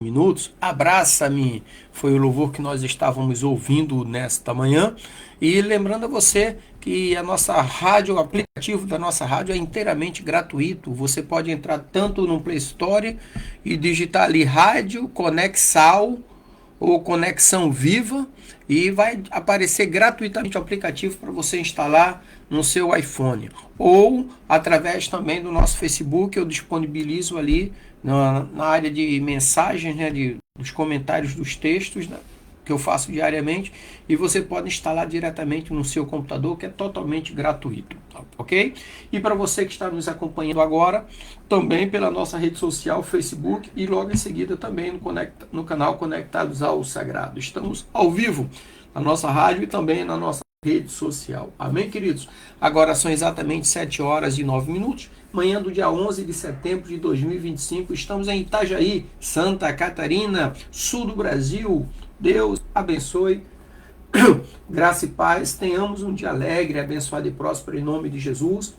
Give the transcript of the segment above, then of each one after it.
Minutos, abraça-me, foi o louvor que nós estávamos ouvindo nesta manhã. E lembrando a você que a nossa rádio, o aplicativo da nossa rádio é inteiramente gratuito. Você pode entrar tanto no Play Store e digitar ali Rádio Conexal ou Conexão Viva e vai aparecer gratuitamente o aplicativo para você instalar no seu iPhone. Ou através também do nosso Facebook, eu disponibilizo ali na área de mensagens, né, dos comentários dos textos, né, que eu faço diariamente, e você pode instalar diretamente no seu computador, que é totalmente gratuito, ok? E para você que está nos acompanhando agora, também pela nossa rede social, Facebook, e logo em seguida também no canal Conectados ao Sagrado. Estamos ao vivo na nossa rádio e também na nossa rede social. Amém, queridos? Agora são exatamente 7 horas e 9 minutos. Manhã do dia 11 de setembro de 2025. Estamos em Itajaí, Santa Catarina, sul do Brasil. Deus abençoe. Graça e paz. Tenhamos um dia alegre, abençoado e próspero em nome de Jesus.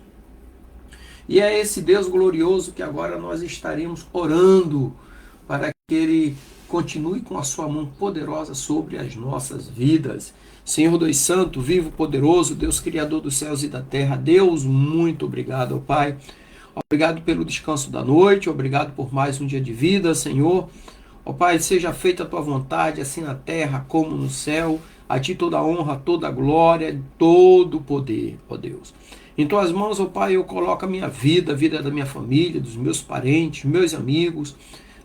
E é esse Deus glorioso que agora nós estaremos orando para que Ele continue com a sua mão poderosa sobre as nossas vidas. Senhor Deus Santo, vivo, poderoso, Deus Criador dos céus e da terra, Deus, muito obrigado, ó Pai. Obrigado pelo descanso da noite, obrigado por mais um dia de vida, Senhor. Ó Pai, seja feita a tua vontade, assim na terra como no céu. A ti toda a honra, toda a glória, todo o poder, ó Deus. Em tuas mãos, ó Pai, eu coloco a minha vida, a vida da minha família, dos meus parentes, meus amigos,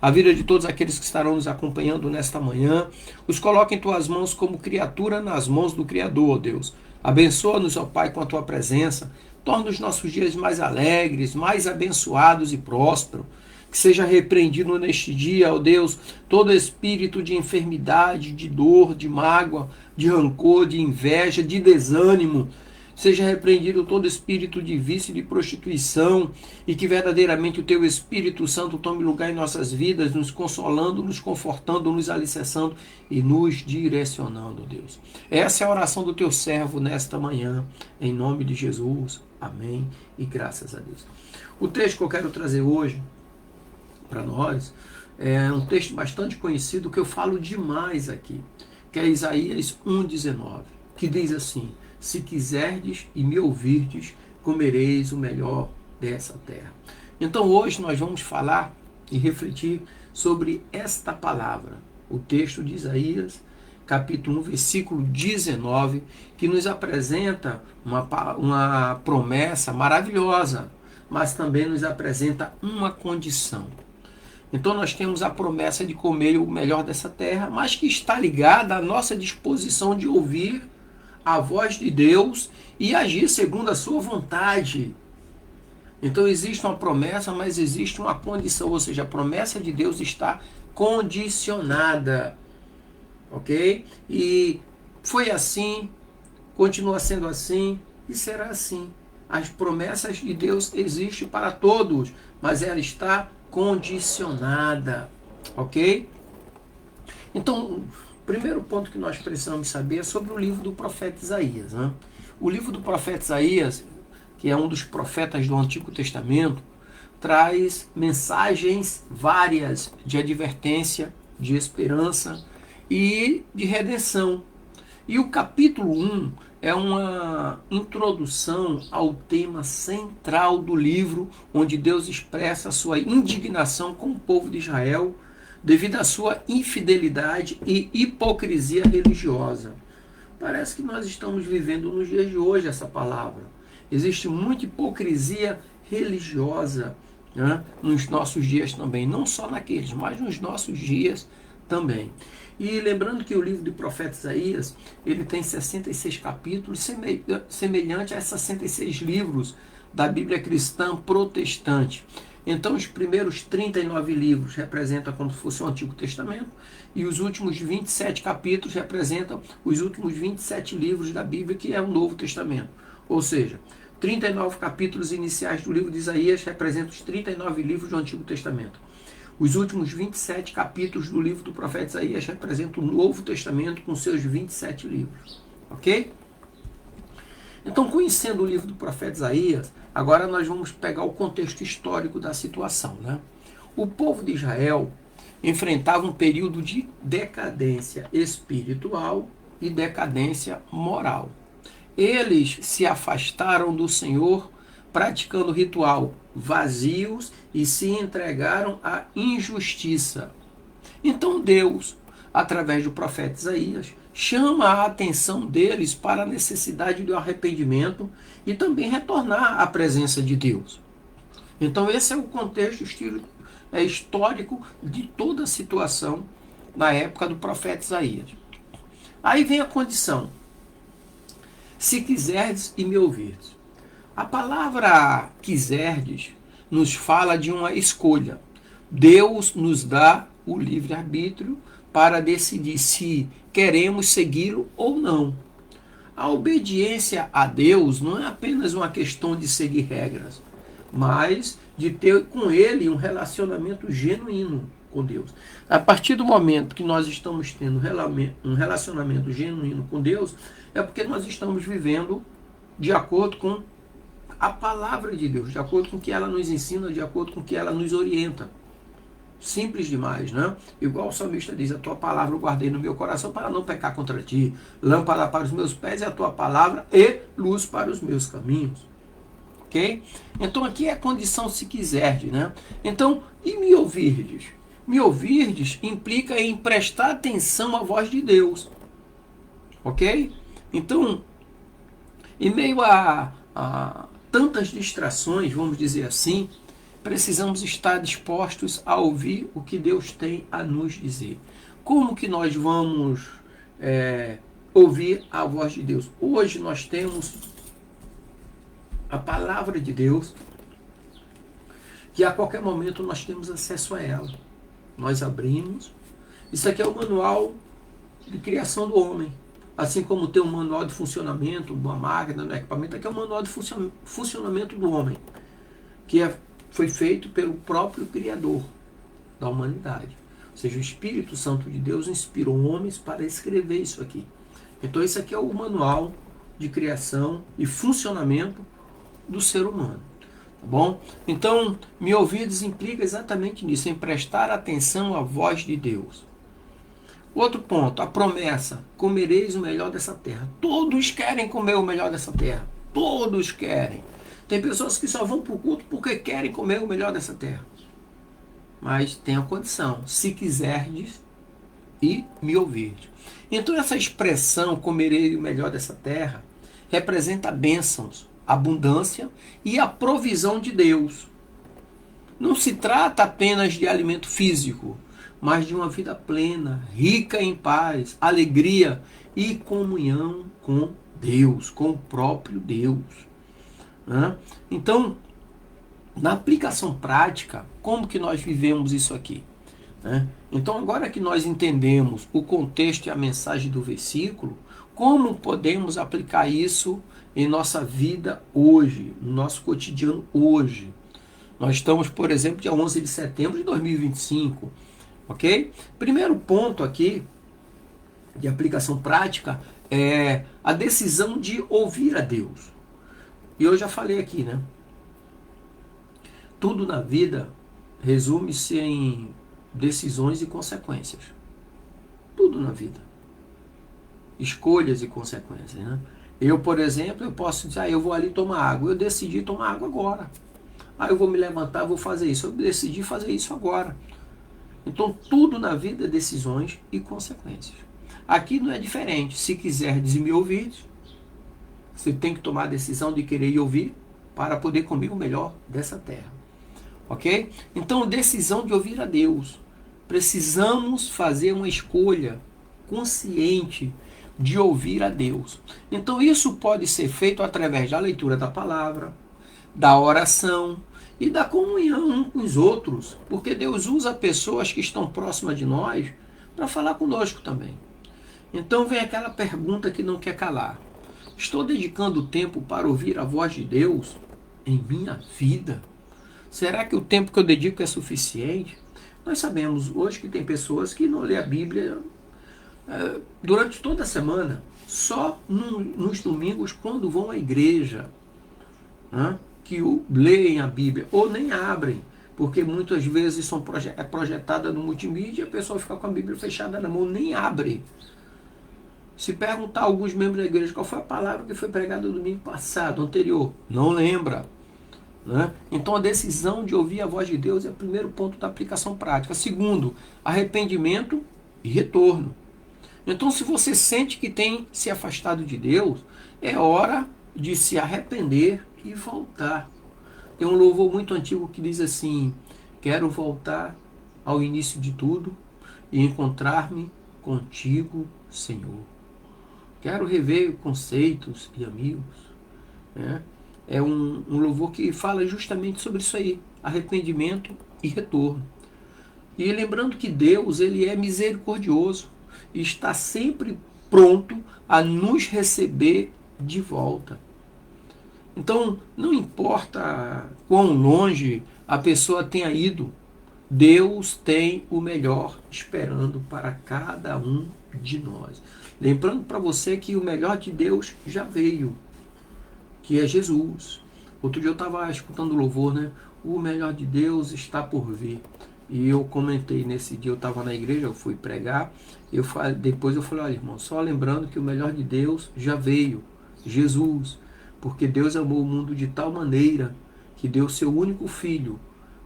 a vida de todos aqueles que estarão nos acompanhando nesta manhã. Os coloco em tuas mãos como criatura nas mãos do Criador, ó Deus. Abençoa-nos, ó Pai, com a tua presença. Torna os nossos dias mais alegres, mais abençoados e prósperos. Que seja repreendido neste dia, ó Deus, todo espírito de enfermidade, de dor, de mágoa, de rancor, de inveja, de desânimo. Seja repreendido todo espírito de vício e de prostituição, e que verdadeiramente o teu Espírito Santo tome lugar em nossas vidas, nos consolando, nos confortando, nos alicerçando e nos direcionando, Deus. Essa é a oração do teu servo nesta manhã, em nome de Jesus. Amém e graças a Deus. O texto que eu quero trazer hoje para nós é um texto bastante conhecido que eu falo demais aqui, que é Isaías 1,19, que diz assim: se quiserdes e me ouvirdes, comereis o melhor dessa terra. Então hoje nós vamos falar e refletir sobre esta palavra, o texto de Isaías, capítulo 1, versículo 19, que nos apresenta uma promessa maravilhosa, mas também nos apresenta uma condição. Então nós temos a promessa de comer o melhor dessa terra, mas que está ligada à nossa disposição de ouvir a voz de Deus e agir segundo a sua vontade. Então existe uma promessa, mas existe uma condição, ou seja, a promessa de Deus está condicionada, ok? E foi assim, continua sendo assim e será assim. As promessas de Deus existem para todos, mas ela está condicionada, ok? Então, o primeiro ponto que nós precisamos saber é sobre o livro do profeta Isaías, né? O livro do profeta Isaías, que é um dos profetas do Antigo Testamento, traz mensagens várias de advertência, de esperança e de redenção. E o capítulo 1 é uma introdução ao tema central do livro, onde Deus expressa a sua indignação com o povo de Israel devido à sua infidelidade e hipocrisia religiosa. Parece que nós estamos vivendo nos dias de hoje essa palavra. Existe muita hipocrisia religiosa, né, nos nossos dias também, não só naqueles, mas nos nossos dias também. E lembrando que o livro do profeta Isaías, ele tem 66 capítulos, semelhante a 66 livros da Bíblia cristã protestante. Então, os primeiros 39 livros representam como se fosse o Antigo Testamento, e os últimos 27 capítulos representam os últimos 27 livros da Bíblia, que é o Novo Testamento. Ou seja, 39 capítulos iniciais do livro de Isaías representam os 39 livros do Antigo Testamento. Os últimos 27 capítulos do livro do profeta Isaías representam o Novo Testamento com seus 27 livros. Ok? Então, conhecendo o livro do profeta Isaías, agora nós vamos pegar o contexto histórico da situação, né? O povo de Israel, enfrentava um período de decadência espiritual e decadência moral. Eles se afastaram do Senhor, praticando ritual vazios e se entregaram à injustiça. Então Deus, através do profeta Isaías, chama a atenção deles para a necessidade do arrependimento e também retornar à presença de Deus. Então esse é o contexto histórico de toda a situação na época do profeta Isaías. Aí vem a condição: se quiserdes e me ouvirdes. A palavra quiserdes nos fala de uma escolha. Deus nos dá o livre-arbítrio para decidir se queremos segui-lo ou não. A obediência a Deus não é apenas uma questão de seguir regras, mas de ter com Ele um relacionamento genuíno com Deus. A partir do momento que nós estamos tendo um relacionamento genuíno com Deus, é porque nós estamos vivendo de acordo com a palavra de Deus, de acordo com o que ela nos ensina, de acordo com o que ela nos orienta. Simples demais, né? Igual o salmista diz: a tua palavra eu guardei no meu coração para não pecar contra ti. Lâmpada para os meus pés é a tua palavra e luz para os meus caminhos. Ok? Então aqui é a condição se quiserdes, né? Então, e me ouvirdes? Me ouvirdes implica em prestar atenção à voz de Deus. Ok? Então, em meio a tantas distrações, vamos dizer assim, precisamos estar dispostos a ouvir o que Deus tem a nos dizer. Como que nós vamos ouvir a voz de Deus? Hoje nós temos a palavra de Deus, que a qualquer momento nós temos acesso a ela. Nós abrimos. Isso aqui é o manual de criação do homem. Assim como tem um manual de funcionamento de uma máquina, do equipamento, aqui é o manual de funcionamento do homem, que foi feito pelo próprio Criador da humanidade. Ou seja, o Espírito Santo de Deus inspirou homens para escrever isso aqui. Então esse aqui é o manual de criação e funcionamento do ser humano. Tá bom? Então, me ouvides implica exatamente nisso, em prestar atenção à voz de Deus. Outro ponto, a promessa: comereis o melhor dessa terra. Todos querem comer o melhor dessa terra. Todos querem. Tem pessoas que só vão para o culto porque querem comer o melhor dessa terra. Mas tem a condição: se quiserdes e me ouvirdes. Então essa expressão, comerei o melhor dessa terra, representa bênçãos, abundância e a provisão de Deus. Não se trata apenas de alimento físico, mas de uma vida plena, rica em paz, alegria e comunhão com Deus, com o próprio Deus. Né? Então, na aplicação prática, como que nós vivemos isso aqui? Né? Então, agora que nós entendemos o contexto e a mensagem do versículo, como podemos aplicar isso em nossa vida hoje, no nosso cotidiano hoje? Nós estamos, por exemplo, dia 11 de setembro de 2025, ok? Primeiro ponto aqui, de aplicação prática, é a decisão de ouvir a Deus. E eu já falei aqui, né? Tudo na vida resume-se em decisões e consequências. Tudo na vida. Escolhas e consequências, né? Eu, por exemplo, eu posso dizer: eu vou ali tomar água. Eu decidi tomar água agora. Eu vou me levantar, vou fazer isso. Eu decidi fazer isso agora. Então, tudo na vida é decisões e consequências. Aqui não é diferente. Se quiserdes e me ouvirdes, você tem que tomar a decisão de querer e ouvir para poder comer o melhor dessa terra. Ok? Então, decisão de ouvir a Deus. Precisamos fazer uma escolha consciente de ouvir a Deus. Então, isso pode ser feito através da leitura da palavra, da oração e da comunhão uns com os outros, porque Deus usa pessoas que estão próximas de nós para falar conosco também. Então vem aquela pergunta que não quer calar: estou dedicando tempo para ouvir a voz de Deus em minha vida? Será que o tempo que eu dedico é suficiente? Nós sabemos hoje que tem pessoas que não lê a Bíblia durante toda a semana, só nos domingos quando vão à igreja, né, que leem a Bíblia, ou nem abrem. porque muitas vezes é projetada no multimídia e a pessoa fica com a Bíblia fechada na mão, nem abre. Se perguntar a alguns membros da igreja qual foi a palavra que foi pregada no domingo passado, anterior, não lembra. Né? Então a decisão de ouvir a voz de Deus é o primeiro ponto da aplicação prática. Segundo, arrependimento e retorno. Então, se você sente que tem se afastado de Deus, é hora de se arrepender e voltar. Tem um louvor muito antigo que diz assim: quero voltar ao início de tudo e encontrar-me contigo, Senhor. Quero rever conceitos e amigos. Né? É um louvor que fala justamente sobre isso aí, arrependimento e retorno. E lembrando que Deus, ele é misericordioso e está sempre pronto a nos receber de volta. Então, não importa quão longe a pessoa tenha ido, Deus tem o melhor esperando para cada um de nós. Lembrando para você que o melhor de Deus já veio, que é Jesus. Outro dia eu estava escutando louvor, né? O melhor de Deus está por vir. E eu comentei nesse dia, eu estava na igreja, eu fui pregar, depois eu falei, olha irmão, só lembrando que o melhor de Deus já veio, Jesus, porque Deus amou o mundo de tal maneira que deu seu único filho,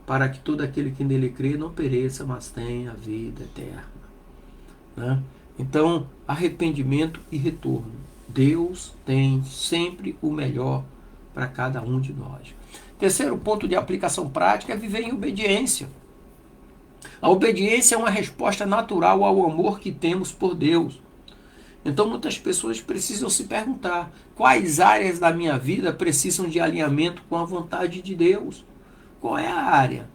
para que todo aquele que nele crê não pereça, mas tenha vida eterna. Né? Então, arrependimento e retorno. Deus tem sempre o melhor para cada um de nós. Terceiro ponto de aplicação prática é viver em obediência. A obediência é uma resposta natural ao amor que temos por Deus. Então muitas pessoas precisam se perguntar: quais áreas da minha vida precisam de alinhamento com a vontade de Deus? Qual é a área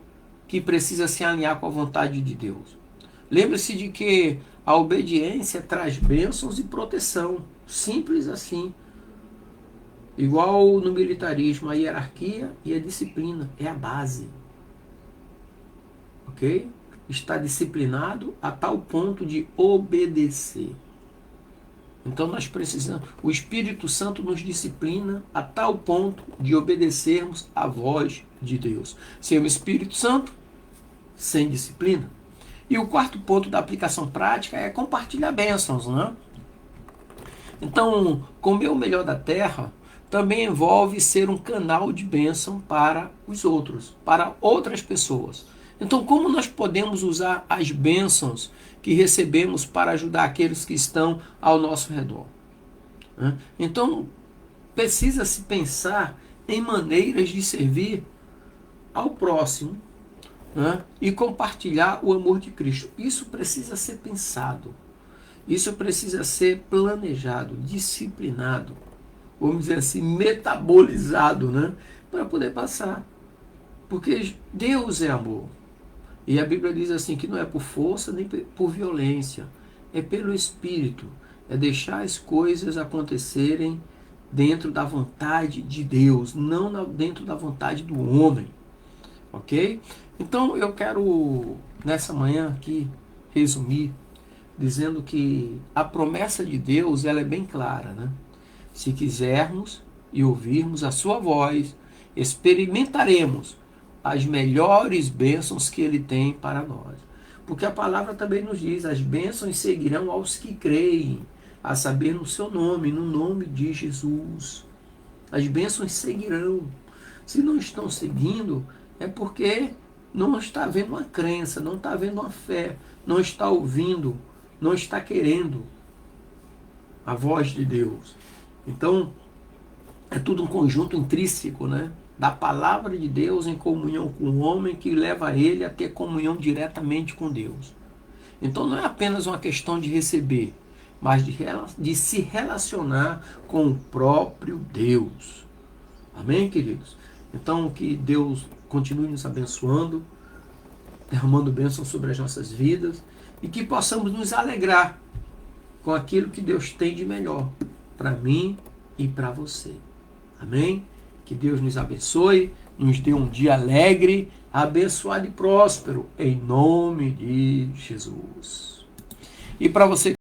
que precisa se alinhar com a vontade de Deus? Lembre-se de que a obediência traz bênçãos e proteção. Simples assim. Igual no militarismo, a hierarquia e a disciplina é a base. Ok? Está disciplinado a tal ponto de obedecer. Então nós precisamos, o Espírito Santo nos disciplina a tal ponto de obedecermos à voz de Deus. Sem o Espírito Santo, sem disciplina. E o quarto ponto da aplicação prática é compartilhar bênçãos, né? Então, comer o melhor da terra também envolve ser um canal de bênção para os outros, para outras pessoas. Então, como nós podemos usar as bênçãos que recebemos para ajudar aqueles que estão ao nosso redor? Então, precisa-se pensar em maneiras de servir ao próximo, e compartilhar o amor de Cristo. Isso precisa ser pensado. Isso precisa ser planejado, disciplinado, vamos dizer assim, metabolizado, para poder passar. Porque Deus é amor. E a Bíblia diz assim que não é por força nem por violência, é pelo Espírito, é deixar as coisas acontecerem dentro da vontade de Deus, não dentro da vontade do homem, ok? Então eu quero nessa manhã aqui resumir dizendo que a promessa de Deus ela é bem clara, Se quisermos e ouvirmos a sua voz, experimentaremos as melhores bênçãos que ele tem para nós. Porque a palavra também nos diz, as bênçãos seguirão aos que creem, a saber no seu nome, no nome de Jesus. As bênçãos seguirão. Se não estão seguindo, é porque não está havendo uma crença, não está havendo uma fé, não está ouvindo, não está querendo a voz de Deus. Então, é tudo um conjunto intrínseco, da palavra de Deus em comunhão com o homem que leva ele a ter comunhão diretamente com Deus. Então não é apenas uma questão de receber, mas de se relacionar com o próprio Deus. Amém, queridos? Então que Deus continue nos abençoando, derramando bênção sobre as nossas vidas e que possamos nos alegrar com aquilo que Deus tem de melhor para mim e para você. Amém? Que Deus nos abençoe, nos dê um dia alegre, abençoado e próspero, em nome de Jesus. E para você